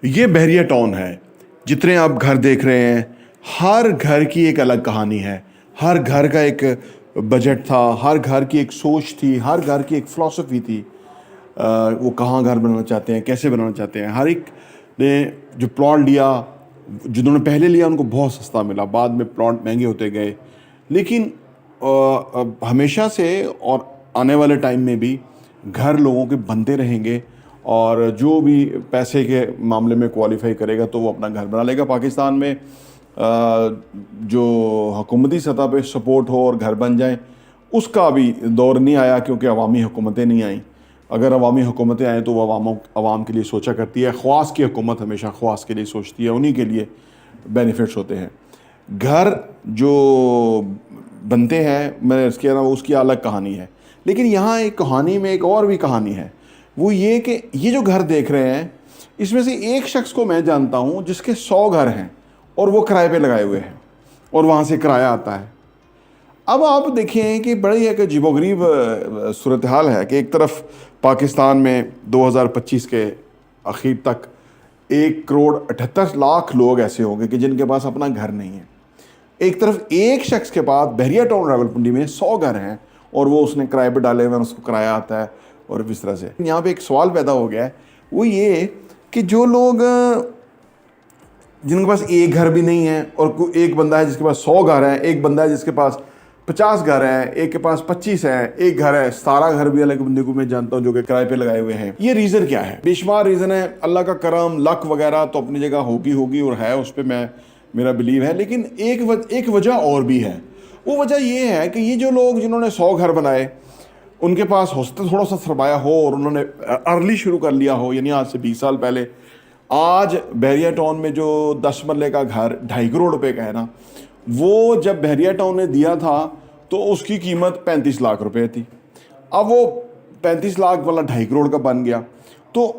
یہ بحریہ ٹاؤن ہے. جتنے آپ گھر دیکھ رہے ہیں ہر گھر کی ایک الگ کہانی ہے. ہر گھر کا ایک بجٹ تھا, ہر گھر کی ایک سوچ تھی, ہر گھر کی ایک فلسفی تھی. وہ کہاں گھر بنانا چاہتے ہیں, کیسے بنانا چاہتے ہیں. ہر ایک نے جو پلاٹ لیا, جنہوں نے پہلے لیا ان کو بہت سستا ملا, بعد میں پلاٹ مہنگے ہوتے گئے. لیکن ہمیشہ سے اور آنے والے ٹائم میں بھی گھر لوگوں کے بنتے رہیں گے, اور جو بھی پیسے کے معاملے میں کوالیفائی کرے گا تو وہ اپنا گھر بنا لے گا. پاکستان میں جو حکومتی سطح پہ سپورٹ ہو اور گھر بن جائیں اس کا ابھی دور نہیں آیا, کیونکہ عوامی حکومتیں نہیں آئیں. اگر عوامی حکومتیں آئیں تو وہ عوام کے لیے سوچا کرتی ہے. خواص کی حکومت ہمیشہ خواص کے لیے سوچتی ہے, انہی کے لیے بینیفٹس ہوتے ہیں. گھر جو بنتے ہیں میں نے اس کے اس کی الگ کہانی ہے. لیکن یہاں ایک کہانی میں ایک اور بھی کہانی ہے. وہ یہ کہ یہ جو گھر دیکھ رہے ہیں اس میں سے ایک شخص کو میں جانتا ہوں جس کے 100 گھر ہیں اور وہ کرائے پہ لگائے ہوئے ہیں اور وہاں سے کرایہ آتا ہے. اب آپ دیکھیں کہ بڑی ایک عجیب و غریب صورتحال ہے کہ ایک طرف پاکستان میں 2025 کے اخیر تک 1.78 کروڑ لوگ ایسے ہوں گے کہ جن کے پاس اپنا گھر نہیں ہے. ایک طرف ایک شخص کے پاس بحریہ ٹاؤن راولپنڈی میں 100 گھر ہیں اور وہ اس نے کرائے پہ ڈالے ہوئے ہیں, اس کو کرایہ آتا ہے. اور اس طرح سے یہاں پہ ایک سوال پیدا ہو گیا ہے, وہ یہ کہ جو لوگ جن کے پاس ایک گھر بھی نہیں ہے, اور ایک بندہ ہے جس کے پاس 100 گھر ہیں, ایک بندہ ہے جس کے پاس 50 گھر ہیں, ایک کے پاس 25 ہیں, ایک گھر ہے 17 گھر بھی الگ بندے کو میں جانتا ہوں جو کہ کرائے پہ لگائے ہوئے ہیں. یہ ریزن کیا ہے؟ بے شمار ریزن ہے. اللہ کا کرم, لک وغیرہ تو اپنی جگہ ہوگی اور ہے, اس پہ میرا بلیو ہے. لیکن ایک وجہ اور بھی ہے. وہ وجہ یہ ہے کہ یہ جو لوگ جنہوں نے 100 گھر بنائے ان کے پاس ہو سکتا تھوڑا سا سرمایہ ہو اور انہوں نے ارلی شروع کر لیا ہو, یعنی آج سے 20 سال پہلے. آج بحریہ ٹاؤن میں جو 10 مرلے کا گھر 2.5 کروڑ روپے کا ہے نا, وہ جب بحریہ ٹاؤن نے دیا تھا تو اس کی قیمت 35 لاکھ روپے تھی. اب وہ 35 لاکھ والا 2.5 کروڑ کا بن گیا. تو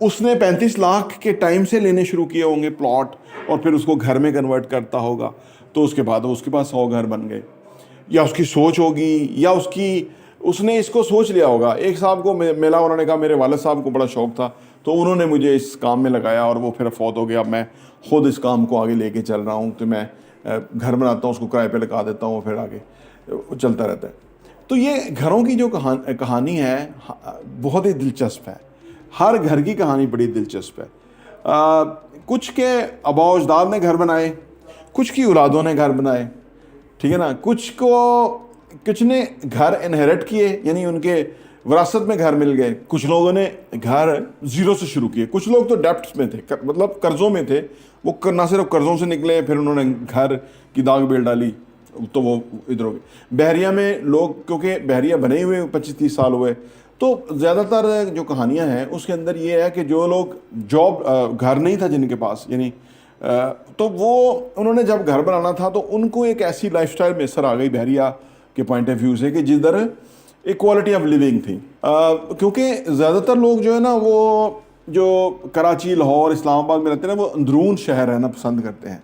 اس نے 35 لاکھ کے ٹائم سے لینے شروع کیے ہوں گے پلاٹ, اور پھر اس کو گھر میں کنورٹ کرتا ہوگا, تو اس کے بعد اس کے پاس 100 گھر بن گئے. یا اس کی سوچ ہوگی, یا اس نے اس کو سوچ لیا ہوگا. ایک صاحب کو ملا, انہوں نے کہا میرے والد صاحب کو بڑا شوق تھا تو انہوں نے مجھے اس کام میں لگایا اور وہ پھر فوت ہو گیا. اب میں خود اس کام کو آگے لے کے چل رہا ہوں, تو میں گھر بناتا ہوں, اس کو کرائے پہ لگا دیتا ہوں, پھر آگے چلتا رہتا ہے. تو یہ گھروں کی جو کہانی ہے بہت ہی دلچسپ ہے. ہر گھر کی کہانی بڑی دلچسپ ہے. کچھ کے آباء و اجداد نے گھر بنائے, کچھ کی اولادوں نے گھر بنائے, ٹھیک ہے نا. کچھ نے گھر انہیرٹ کیے, یعنی ان کے وراثت میں گھر مل گئے. کچھ لوگوں نے گھر زیرو سے شروع کیے. کچھ لوگ تو ڈیپٹس میں تھے, مطلب قرضوں میں تھے. وہ نہ صرف قرضوں سے نکلے, پھر انہوں نے گھر کی داغ بیل ڈالی تو وہ ادھر ہو گئے. بحریہ میں لوگ, کیونکہ بحریہ بنے ہوئے 25-30 سال ہوئے, تو زیادہ تر جو کہانیاں ہیں اس کے اندر یہ ہے کہ جو لوگ گھر نہیں تھا جن کے پاس, یعنی تو وہ انہوں نے جب گھر بنانا تھا تو ان کو ایک ایسی لائف سٹائل میسر آ گئی بحریہ کے پوائنٹ آف ویو سے کہ جدھر ایک کوالٹی آف لیونگ تھی. کیونکہ زیادہ تر لوگ جو ہے نا وہ جو کراچی, لاہور, اسلام آباد میں رہتے ہیں نا, وہ اندرون شہر رہنا پسند کرتے ہیں.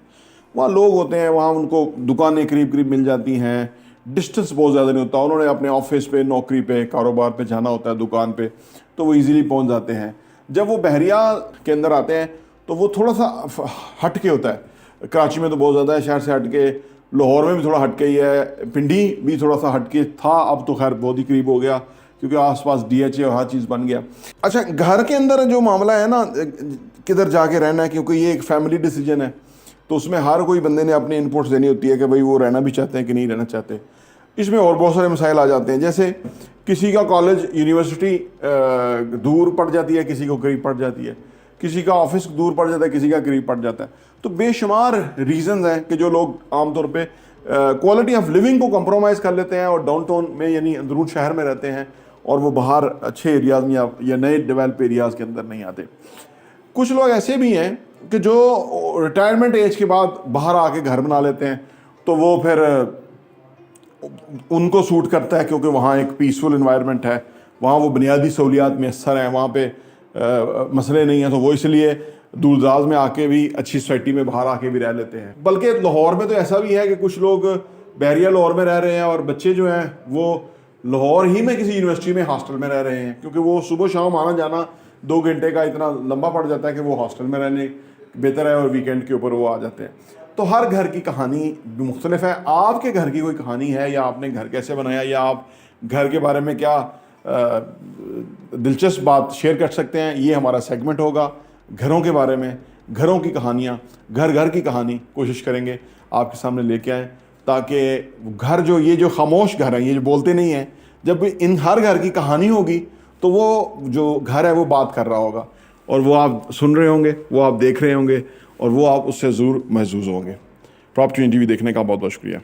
وہاں لوگ ہوتے ہیں, وہاں ان کو دکانیں قریب مل جاتی ہیں, ڈسٹنس بہت زیادہ نہیں ہوتا. انہوں نے اپنے آفس پہ, نوکری پہ, کاروبار پہ جانا ہوتا ہے, دکان پہ, تو وہ ایزیلی پہنچ جاتے ہیں. جب وہ بحریہ کے اندر آتے ہیں تو وہ تھوڑا سا ہٹ کے ہوتا ہے. کراچی میں تو بہت زیادہ ہے شہر سے ہٹ کے, لاہور میں بھی تھوڑا ہٹ کے ہی ہے, پنڈی بھی تھوڑا سا ہٹ کے تھا, اب تو خیر بہت ہی قریب ہو گیا کیونکہ آس پاس DHA اور ہر چیز بن گیا. اچھا, گھر کے اندر جو معاملہ ہے نا, کدھر جا کے رہنا ہے, کیونکہ یہ ایک فیملی ڈیسیجن ہے, تو اس میں ہر کوئی بندے نے اپنی انپوٹس دینی ہوتی ہے کہ بھائی وہ رہنا بھی چاہتے ہیں کہ نہیں رہنا چاہتے. اس میں اور بہت سارے مسائل آ جاتے ہیں, جیسے کسی کا کالج, یونیورسٹی دور پڑ جاتی ہے, کسی کو قریب پڑ جاتی ہے, کسی کا آفس دور پڑ جاتا ہے, کسی کا قریب پڑ جاتا ہے. تو بے شمار ریزنز ہیں کہ جو لوگ عام طور پہ کوالٹی آف لیونگ کو کمپرومائز کر لیتے ہیں اور ڈاؤن ٹاؤن میں یعنی اندرون شہر میں رہتے ہیں, اور وہ باہر اچھے ایریاز میں یا نئے ڈیولپ ایریاز کے اندر نہیں آتے. کچھ لوگ ایسے بھی ہیں کہ جو ریٹائرمنٹ ایج کے بعد باہر آ کے گھر بنا لیتے ہیں, تو وہ پھر ان کو سوٹ کرتا ہے کیونکہ وہاں ایک پیسفل انوائرمنٹ ہے, وہاں وہ بنیادی سہولیات میسر ہیں, وہاں پہ مسئلے نہیں ہیں, تو وہ اس لیے دور دراز میں آ کے بھی اچھی سوسائٹی میں باہر آ کے بھی رہ لیتے ہیں. بلکہ لاہور میں تو ایسا بھی ہے کہ کچھ لوگ بحریہ لاہور میں رہ رہے ہیں اور بچے جو ہیں وہ لاہور ہی میں کسی یونیورسٹی میں ہاسٹل میں رہ رہے ہیں, کیونکہ وہ صبح شام آنا جانا 2 گھنٹے کا اتنا لمبا پڑ جاتا ہے کہ وہ ہاسٹل میں رہنے بہتر ہے اور ویکینڈ کے اوپر وہ آ جاتے ہیں. تو ہر گھر کی کہانی مختلف ہے. آپ کے گھر کی کوئی کہانی ہے یا آپ نے گھر کیسے بنایا یا آپ گھر کے بارے میں کیا دلچسپ بات شیئر کر سکتے ہیں, یہ ہمارا سیگمنٹ ہوگا گھروں کے بارے میں, گھروں کی کہانیاں, گھر کی کہانی کوشش کریں گے آپ کے سامنے لے کے آئیں, تاکہ گھر جو یہ جو خاموش گھر ہیں, یہ جو بولتے نہیں ہیں, جب ان ہر گھر کی کہانی ہوگی تو وہ جو گھر ہے وہ بات کر رہا ہوگا, اور وہ آپ سن رہے ہوں گے, وہ آپ دیکھ رہے ہوں گے, اور وہ آپ اس سے ضرور محظوظ ہوں گے. پراپرٹی ٹی وی دیکھنے کا بہت بہت شکریہ.